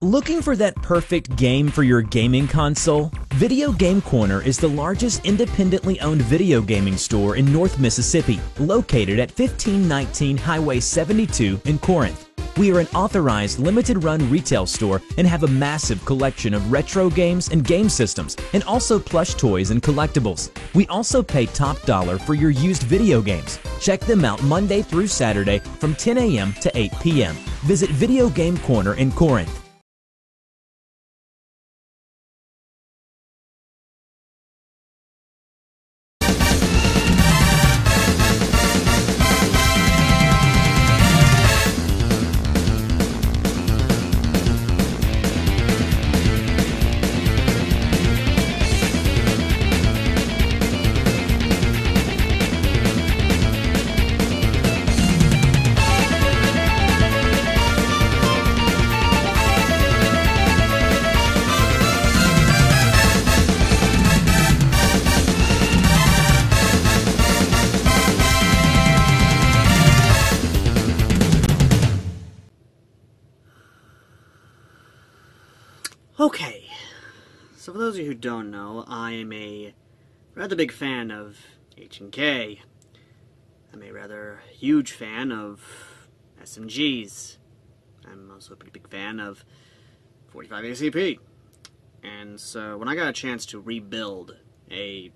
Looking for that perfect game for your gaming console? Video Game Corner is the largest independently owned video gaming store in North Mississippi, located at 1519 Highway 72 in Corinth. We are an authorized limited-run retail store and have a massive collection of retro games and game systems, and also plush toys and collectibles. We also pay top dollar for your used video games. Check them out Monday through Saturday from 10 a.m. to 8 p.m. Visit Video Game Corner in Corinth. Okay, so for those of you who don't know, I am a rather big fan of H&K. I'm a rather huge fan of SMGs. I'm also a pretty big fan of 45 ACP. And so when I got a chance to rebuild a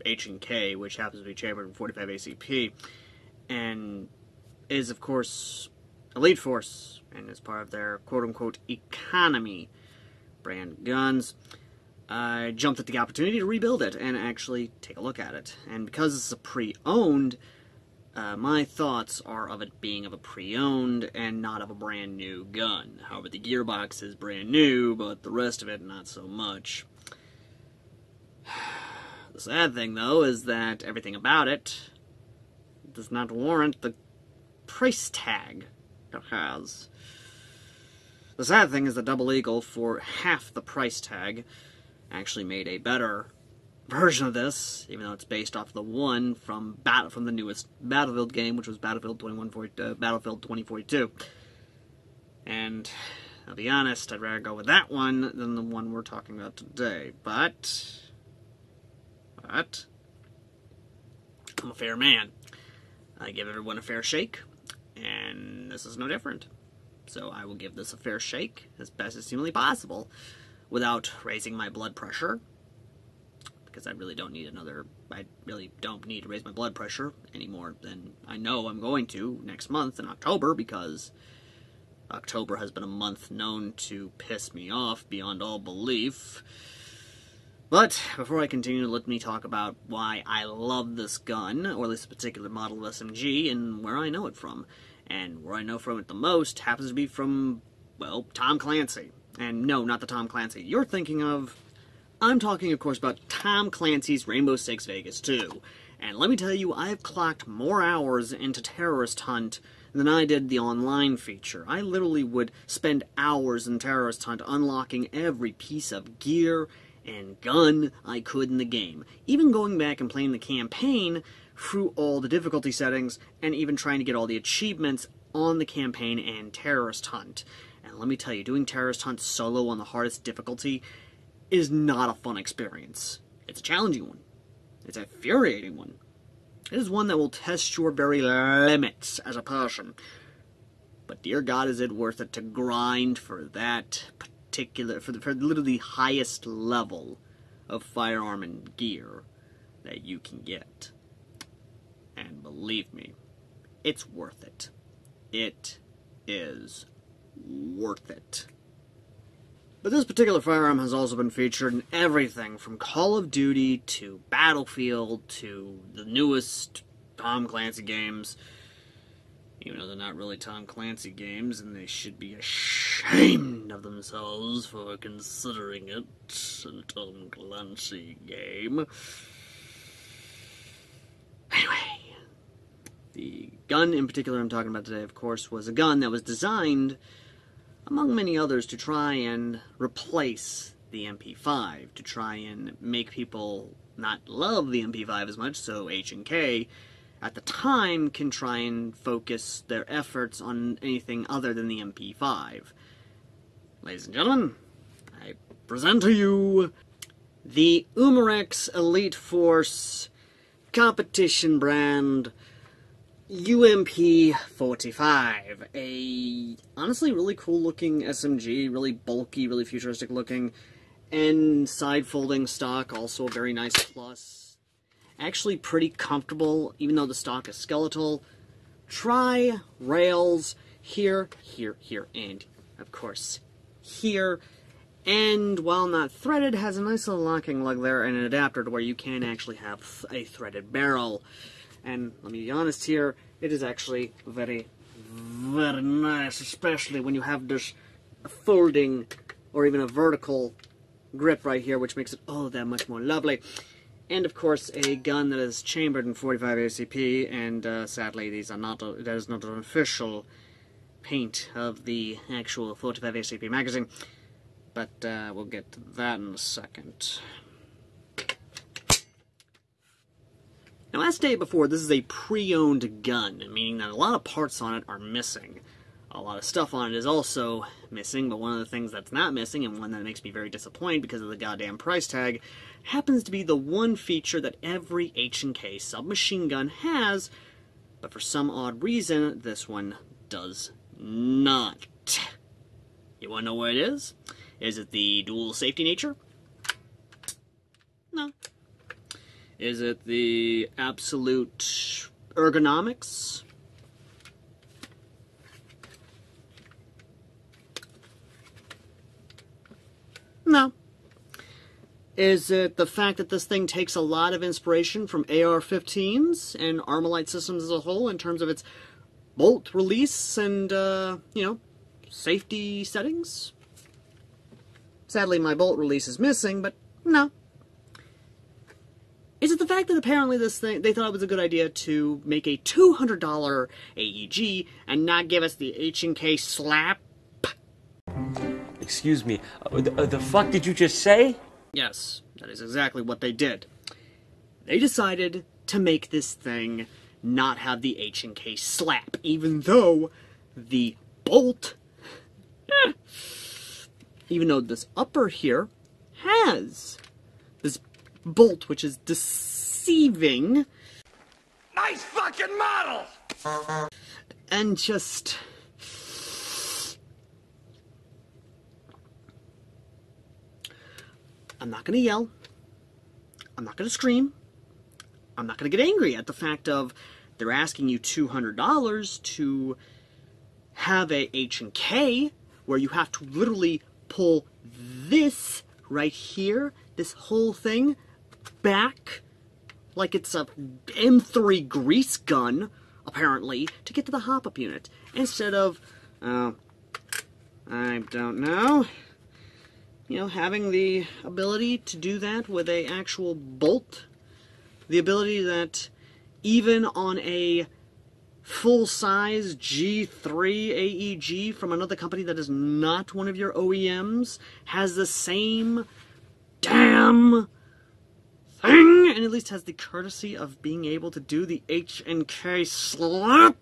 H&K, which happens to be chambered in 45 ACP, and is of course Elite Force, and is part of their quote-unquote economy brand guns, I jumped at the opportunity to rebuild it and actually take a look at it. And because it's a pre-owned, my thoughts are of it being of a pre-owned and not of a brand new gun. However, the gearbox is brand new, but the rest of it not so much. The sad thing, though, is that everything about it does not warrant the price tag it has. The sad thing is that Double Eagle, for half the price tag, actually made a better version of this, even though it's based off the one from the newest Battlefield game, which was Battlefield 2042. And I'll be honest, I'd rather go with that one than the one we're talking about today. But I'm a fair man. I give everyone a fair shake, and this is no different. So I will give this a fair shake as best as humanly possible without raising my blood pressure, because I really don't need to raise my blood pressure any more than I know I'm going to next month in October, because October has been a month known to piss me off beyond all belief. But before I continue, let me talk about why I love this gun, or at least a particular model of SMG, and where I know it from. And where I know from it the most happens to be from, well, Tom Clancy. And no, not the Tom Clancy you're thinking of. I'm talking, of course, about Tom Clancy's Rainbow Six Vegas 2. And let me tell you, I've clocked more hours into Terrorist Hunt than I did the online feature. I literally would spend hours in Terrorist Hunt unlocking every piece of gear and gun I could in the game. Even going back and playing the campaign through all the difficulty settings, and even trying to get all the achievements on the campaign and Terrorist Hunt. And let me tell you, doing Terrorist Hunt solo on the hardest difficulty is not a fun experience. It's a challenging one. It's an infuriating one. It is one that will test your very limits as a person. But dear God, is it worth it to grind for that particular, for literally the highest level of firearm and gear that you can get. And believe me, it's worth it. It is worth it. But this particular firearm has also been featured in everything from Call of Duty to Battlefield to the newest Tom Clancy games. Even though they're not really Tom Clancy games, and they should be ashamed of themselves for considering it a Tom Clancy game. Anyway. The gun in particular I'm talking about today, of course, was a gun that was designed, among many others, to try and replace the MP5, to try and make people not love the MP5 as much, so H&K at the time can try and focus their efforts on anything other than the MP5. ladies and gentlemen, I present to you the Umarex Elite Force competition brand UMP45. A honestly really cool looking SMG, really bulky, really futuristic looking, and side folding stock, also a very nice plus. Actually pretty comfortable, even though the stock is skeletal. Tri-rails here, here, here, and of course here. And while not threaded, has a nice little locking lug there and an adapter to where you can actually have a threaded barrel. And let me be honest here, it is actually very, very nice, especially when you have this folding or even a vertical grip right here, which makes it oh that much more lovely. And of course, a gun that is chambered in 45 ACP, and sadly, these are not. That is not an official paint of the actual 45 ACP magazine. But we'll get to that in a second. Now, as stated before, this is a pre-owned gun, meaning that a lot of parts on it are missing. A lot of stuff on it is also missing, but one of the things that's not missing, and one that makes me very disappointed because of the goddamn price tag, happens to be the one feature that every H&K submachine gun has, but for some odd reason, this one does not. You wanna know what it is? Is it the dual safety nature? No. Is it the absolute ergonomics? No. Is it the fact that this thing takes a lot of inspiration from AR-15s and Armalite systems as a whole in terms of its bolt release and, you know, safety settings? Sadly, my bolt release is missing, but no. Is it the fact that apparently this thing, they thought it was a good idea to make a $200 AEG and not give us the H&K slap? Excuse me, the fuck did you just say? Yes, that is exactly what they did. They decided to make this thing not have the H&K slap, even though the bolt, even though this upper here has this bolt, which is deceiving. Nice fucking model! And just... I'm not gonna yell. I'm not gonna scream. I'm not gonna get angry at the fact of they're asking you $200 to have a H&K where you have to literally pull this right here, this whole thing, back like it's a M3 grease gun, apparently, to get to the hop-up unit. Instead of, I don't know, you know, having the ability to do that with a actual bolt. The ability that even on a full-size G3 AEG from another company that is not one of your OEMs has the same damn thing, and at least has the courtesy of being able to do the H&K slap.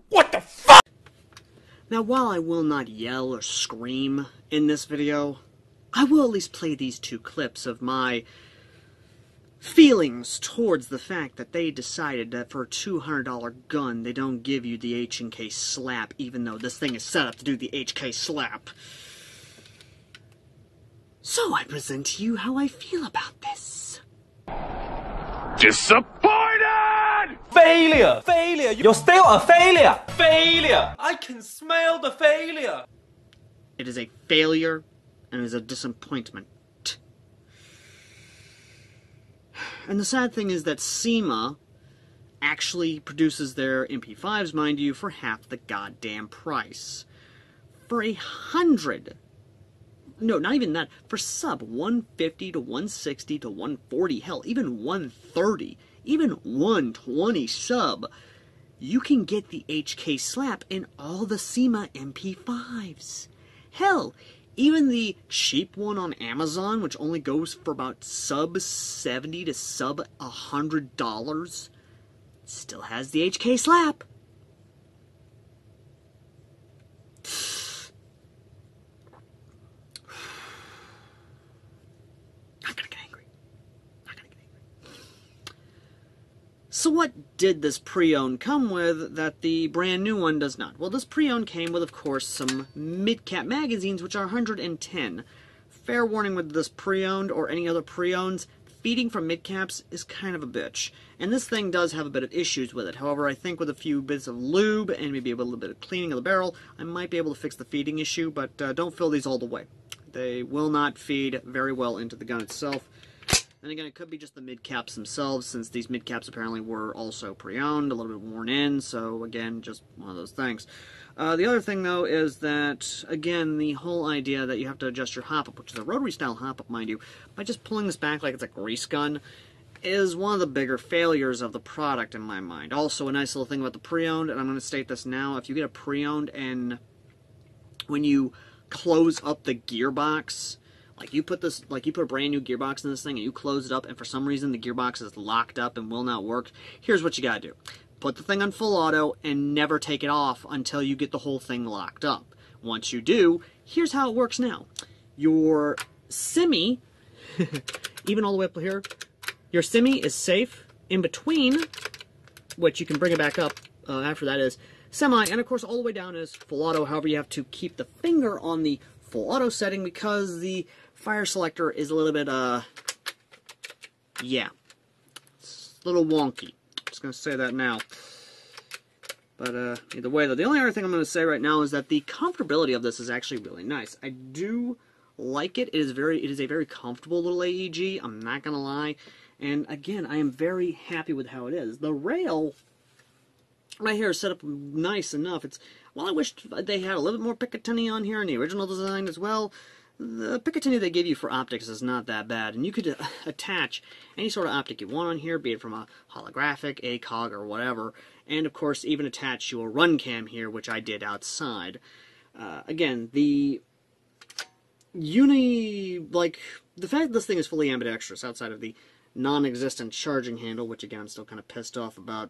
What the fuck? Now, while I will not yell or scream in this video, I will at least play these two clips of my feelings towards the fact that they decided that for a $200 gun, they don't give you the H&K slap, even though this thing is set up to do the HK slap. So I present to you how I feel about this. Disappointed! Failure! Failure! You're still a failure! Failure! I can smell the failure! It is a failure, and it is a disappointment. And the sad thing is that SEMA actually produces their MP5s, mind you, for half the goddamn price. For no, not even that, for sub 150 to 160 to 140, hell, even 130, even 120 sub, you can get the HK slap in all the SEMA MP5s. Hell, Even the cheap one on Amazon, which only goes for about sub $70 to sub $100, still has the HK slap. Not gonna get angry. Not gonna get angry. So what did this pre-owned come with that the brand new one does not? Well, this pre-owned came with, of course, some mid-cap magazines, which are 110. Fair warning with this pre-owned or any other pre-owns, feeding from mid-caps is kind of a bitch. And this thing does have a bit of issues with it. However, I think with a few bits of lube and maybe a little bit of cleaning of the barrel, I might be able to fix the feeding issue, but don't fill these all the way. They will not feed very well into the gun itself. And again, it could be just the mid-caps themselves, since these mid-caps apparently were also pre-owned, a little bit worn in, so again, just one of those things. The other thing, though, is that, again, the whole idea that you have to adjust your hop-up, which is a rotary-style hop-up, mind you, by just pulling this back like it's a grease gun, is one of the bigger failures of the product in my mind. Also, a nice little thing about the pre-owned, and I'm going to state this now, if you get a pre-owned and when you close up the gearbox, like you put a brand new gearbox in this thing and you close it up and for some reason the gearbox is locked up and will not work, here's what you gotta do. Put the thing on full auto and never take it off until you get the whole thing locked up. Once you do, here's how it works now. Your semi, even all the way up here, your semi is safe in between, which you can bring it back up after that is semi, and of course all the way down is full auto. However, you have to keep the finger on the full auto setting because the fire selector is a little bit, yeah, it's a little wonky. Just going to say that now. But either way, though, the only other thing I'm going to say right now is that the comfortability of this is actually really nice. I do like it. It is a very comfortable little AEG. I'm not going to lie. And again, I am very happy with how it is. The rail right here is set up nice enough. Well, I wish they had a little bit more Picatinny on here in the original design as well. The Picatinny they gave you for optics is not that bad, and you could attach any sort of optic you want on here, be it from a holographic, ACOG, or whatever, and of course even attach your run cam here, which I did outside. Again, the the fact that this thing is fully ambidextrous outside of the non-existent charging handle, which again I'm still kind of pissed off about,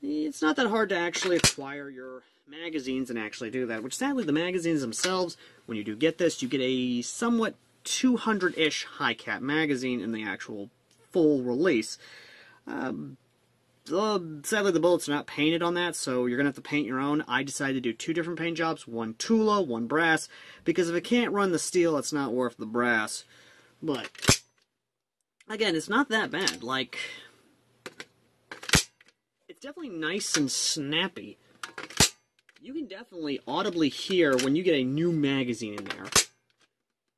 it's not that hard to actually acquire your magazines and actually do that, which sadly the magazines themselves, when you do get this, you get a somewhat 200-ish high cap magazine in the actual full release. Sadly the bullets are not painted on that, so you're going to have to paint your own. I decided to do two different paint jobs, one Tula, one brass, because if it can't run the steel, it's not worth the brass. But again, it's not that bad. Like, it's definitely nice and snappy. You can definitely audibly hear when you get a new magazine in there.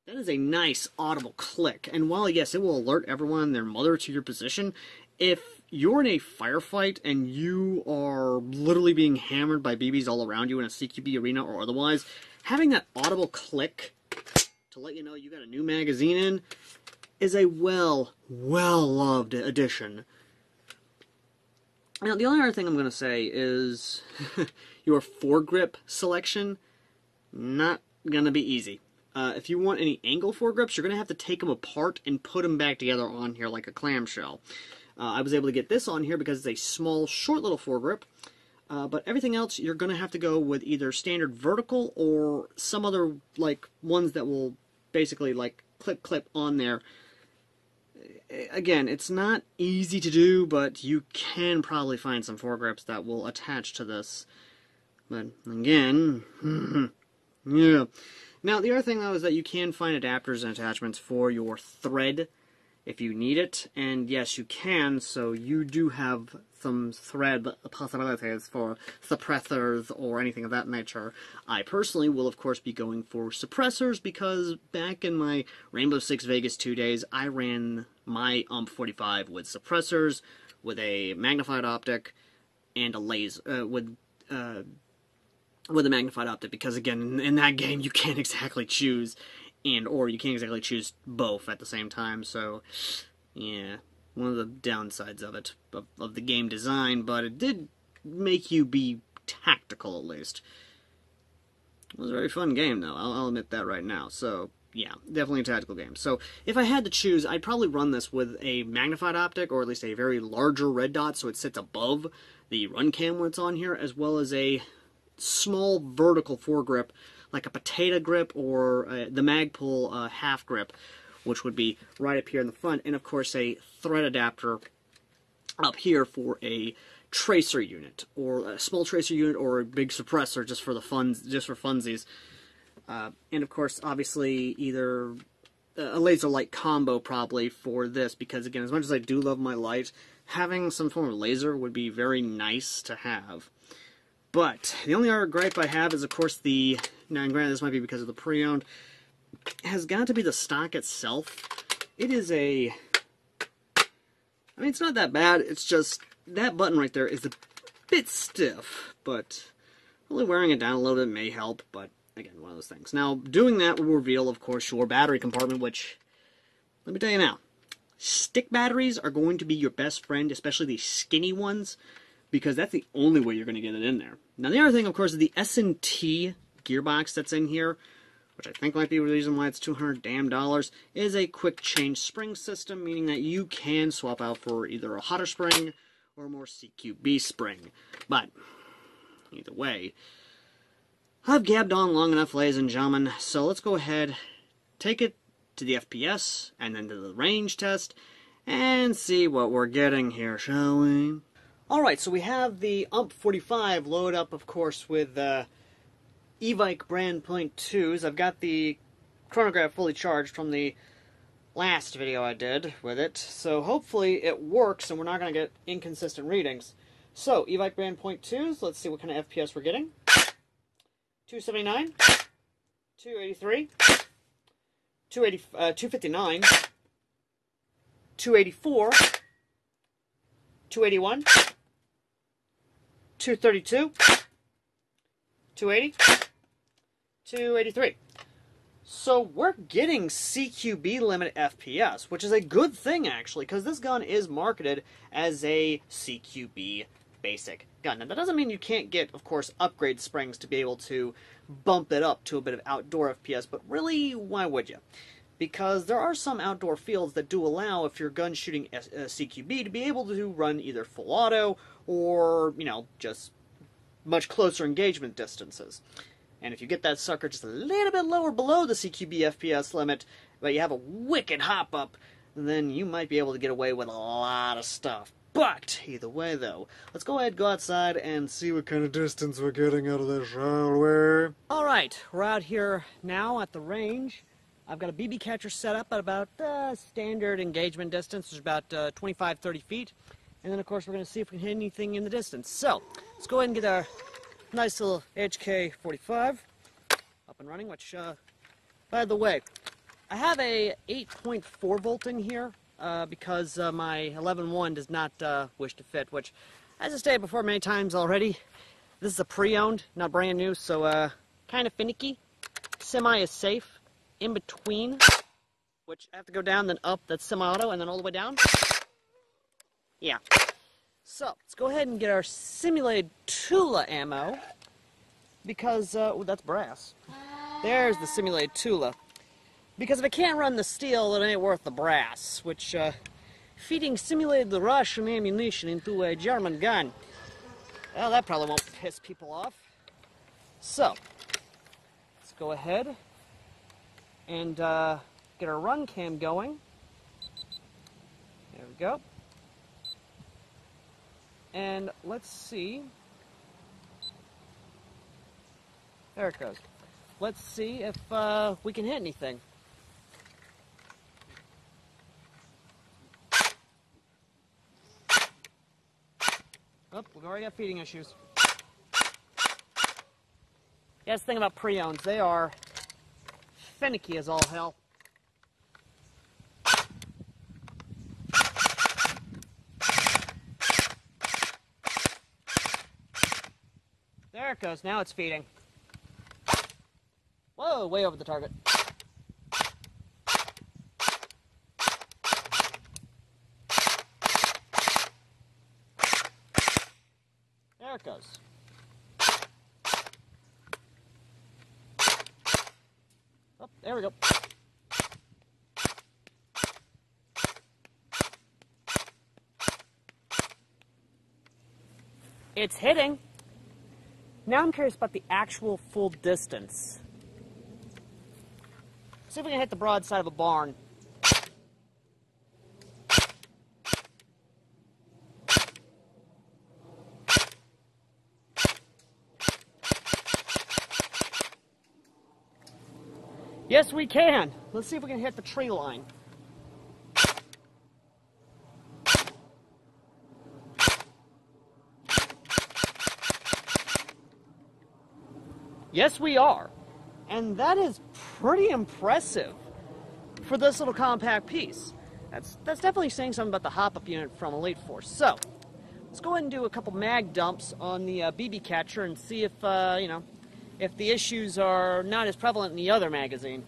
That is a nice audible click. And while, yes, it will alert everyone and their mother to your position, if you're in a firefight and you are literally being hammered by BBs all around you in a CQB arena or otherwise, having that audible click to let you know you got a new magazine in is a well-loved addition. Now, the only other thing I'm going to say is your foregrip selection, not going to be easy. If you want any angle foregrips, you're going to have to take them apart and put them back together on here like a clamshell. I was able to get this on here because it's a small, short little foregrip, but everything else you're going to have to go with either standard vertical or some other, like, ones that will basically, like, clip on there. Again, it's not easy to do, but you can probably find some foregrips that will attach to this. But again, yeah. Now, the other thing, though, is that you can find adapters and attachments for your thread if you need it. And yes, you can, so you do have some thread possibilities for suppressors or anything of that nature. I personally will, of course, be going for suppressors because back in my Rainbow Six Vegas 2 days, I ran my UMP45 with suppressors, with a magnified optic, and a laser, with a magnified optic, because again, in that game, you can't exactly choose, or you can't exactly choose both at the same time, so, yeah, one of the downsides of it, of the game design, but it did make you be tactical, at least. It was a very fun game, though. I'll admit that right now. So, yeah, definitely a tactical game. So, if I had to choose, I'd probably run this with a magnified optic, or at least a very larger red dot, so it sits above the run cam when it's on here, as well as a small vertical foregrip, like a potato grip or the Magpul half grip, which would be right up here in the front, and of course a thread adapter up here for a tracer unit, or a small tracer unit, or a big suppressor just for the funsies. And of course, obviously, either a laser light combo probably for this, because again, as much as I do love my light, having some form of laser would be very nice to have. But the only other gripe I have is, of course, now granted this might be because of the pre-owned, has got to be the stock itself. It is I mean, it's not that bad, it's just, that button right there is a bit stiff, but really wearing it down a little bit may help, but again, one of those things. Now, doing that will reveal, of course, your battery compartment, which, let me tell you now, stick batteries are going to be your best friend, especially the skinny ones, because that's the only way you're going to get it in there. Now, the other thing, of course, is the S&T gearbox that's in here, which I think might be the reason why it's $200 is a quick change spring system, meaning that you can swap out for either a hotter spring or a more CQB spring. But, either way, I've gabbed on long enough, ladies and gentlemen, so let's go ahead, take it to the FPS, and then to the range test, and see what we're getting here, shall we? Alright, so we have the UMP45 loaded up, of course, with Evike brand .2s. I've got the chronograph fully charged from the last video I did with it, so hopefully it works and we're not going to get inconsistent readings. So, Evike brand .2s, let's see what kind of FPS we're getting. 279, 283, 259, 284, 281, 232, 280, 283. So we're getting CQB limit FPS, which is a good thing actually, because this gun is marketed as a CQB basic gun. Now that doesn't mean you can't get, of course, upgrade springs to be able to bump it up to a bit of outdoor FPS, but really, why would you? Because there are some outdoor fields that do allow, if you're gun shooting CQB, to be able to run either full auto or, you know, just much closer engagement distances. And if you get that sucker just a little bit lower below the CQB FPS limit, but you have a wicked hop up, then you might be able to get away with a lot of stuff. But, either way though, let's go ahead, go outside, and see what kind of distance we're getting out of this, shall we? Alright, we're out here now at the range. I've got a BB catcher set up at about standard engagement distance, which is about 25-30 feet. And then, of course, we're going to see if we can hit anything in the distance. So, let's go ahead and get our nice little HK45 up and running, which, by the way, I have a 8.4 volt in here because my 11.1 does not wish to fit, which, as I stated before many times already, this is a pre-owned, not brand new, so kind of finicky. Semi is safe. In between, which I have to go down, then up, that's semi-auto, and then all the way down. Yeah. So, let's go ahead and get our simulated Tula ammo, because, oh, that's brass. There's the simulated Tula. Because if I can't run the steel, it ain't worth the brass, which, feeding simulated the Russian ammunition into a German gun, well, that probably won't piss people off. So, let's go ahead and get our run cam going. There we go. And let's see. There it goes. Let's see if we can hit anything. Oh, we've already got feeding issues. Yeah, that's the thing about pre-owns. They are finicky as all hell. There it goes. Now it's feeding. Whoa, way over the target. There it goes. there we go. It's hitting. Now I'm curious about the actual full distance. See if we can hit the broadside of a barn. Yes, we can. Let's see if we can hit the tree line. Yes, we are. And that is pretty impressive for this little compact piece. That's definitely saying something about the hop-up unit from Elite Force. So, let's go ahead and do a couple mag dumps on the BB catcher and see if, you know, if the issues are not as prevalent in the other magazine.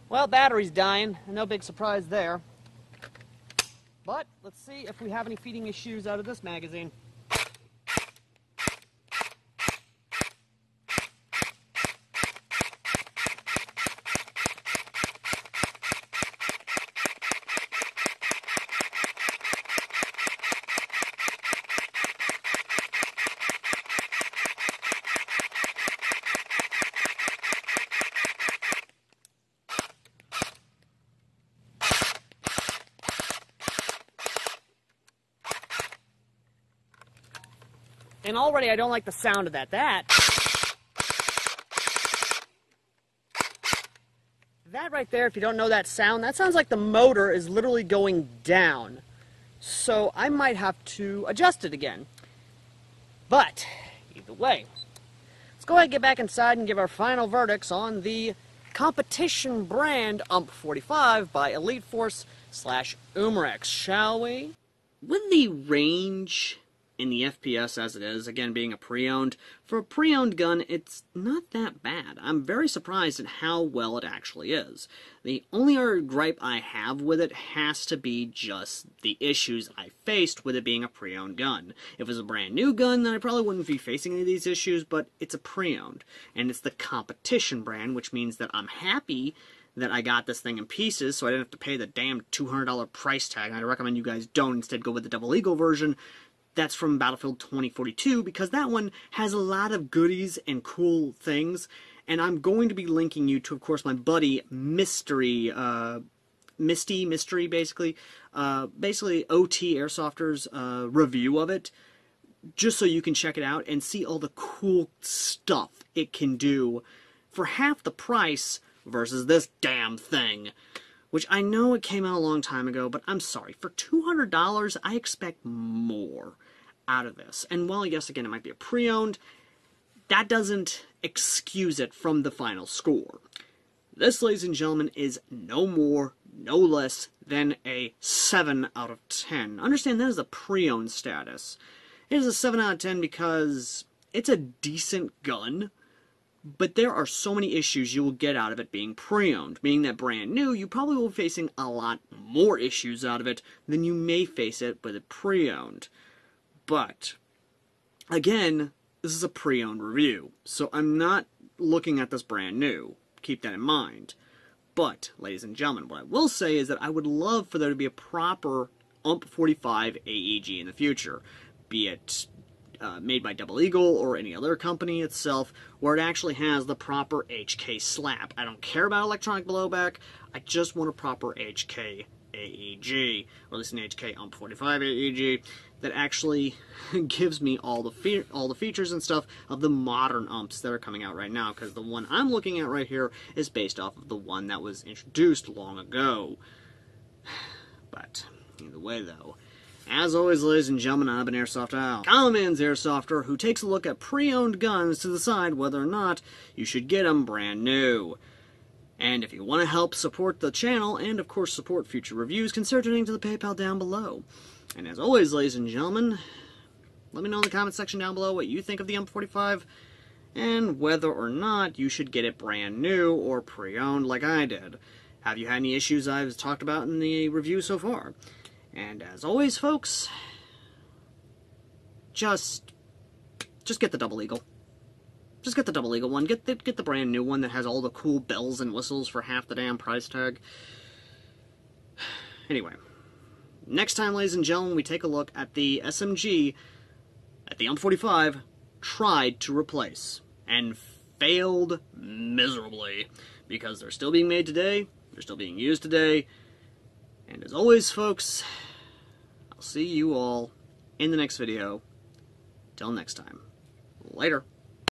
Well, battery's dying, no big surprise there. But let's see if we have any feeding issues out of this magazine. And already I don't like the sound of that. That right there, if you don't know that sound, that sounds like the motor is literally going down. So I might have to adjust it again. But, either way, let's go ahead and get back inside and give our final verdicts on the competition brand UMP45 by Elite Force / Umrex, shall we? With the range in the FPS as it is, again being a pre-owned, for a pre-owned gun, it's not that bad. I'm very surprised at how well it actually is. The only other gripe I have with it has to be just the issues I faced with it being a pre-owned gun. If it was a brand new gun, then I probably wouldn't be facing any of these issues, but it's a pre-owned, and it's the competition brand, which means that I'm happy that I got this thing in pieces, so I didn't have to pay the damn $200 price tag, and I recommend you guys don't, instead go with the Double Eagle version. That's from Battlefield 2042, because that one has a lot of goodies and cool things, and I'm going to be linking you to, of course, my buddy Mystery, basically OT Airsofter's review of it, just so you can check it out and see all the cool stuff it can do for half the price versus this damn thing. Which I know it came out a long time ago, but I'm sorry. For $200, I expect more out of this. And while, yes, again, it might be a pre-owned, that doesn't excuse it from the final score. This, ladies and gentlemen, is no more, no less than a 7 out of 10. Understand that is a pre-owned status. It is a 7 out of 10 because it's a decent gun, but there are so many issues you will get out of it being pre-owned. Meaning that brand new, you probably will be facing a lot more issues out of it than you may face it with a pre-owned. But, again, this is a pre-owned review, so I'm not looking at this brand new. Keep that in mind. But, ladies and gentlemen, what I will say is that I would love for there to be a proper UMP45 AEG in the future. Be it made by Double Eagle or any other company itself, where it actually has the proper HK slap. I don't care about electronic blowback, I just want a proper HK AEG, or at least an HK UMP45 AEG, that actually gives me all the features and stuff of the modern UMPs that are coming out right now, because the one I'm looking at right here is based off of the one that was introduced long ago. But, either way though, as always, ladies and gentlemen, I've been AirsoftAL, Common Man's Airsofter, who takes a look at pre-owned guns to decide whether or not you should get them brand new. And if you want to help support the channel, and of course support future reviews, consider donating to the PayPal down below. And as always, ladies and gentlemen, let me know in the comment section down below what you think of the UMP45, and whether or not you should get it brand new or pre-owned like I did. Have you had any issues I've talked about in the review so far? And as always, folks, just get the double eagle. Just get the double eagle one. Get the brand new one that has all the cool bells and whistles for half the damn price tag. Anyway, next time, ladies and gentlemen, we take a look at the SMG that the UMP45 tried to replace and failed miserably, because they're still being made today, they're still being used today, and as always, folks, I'll see you all in the next video. Till next time. Later.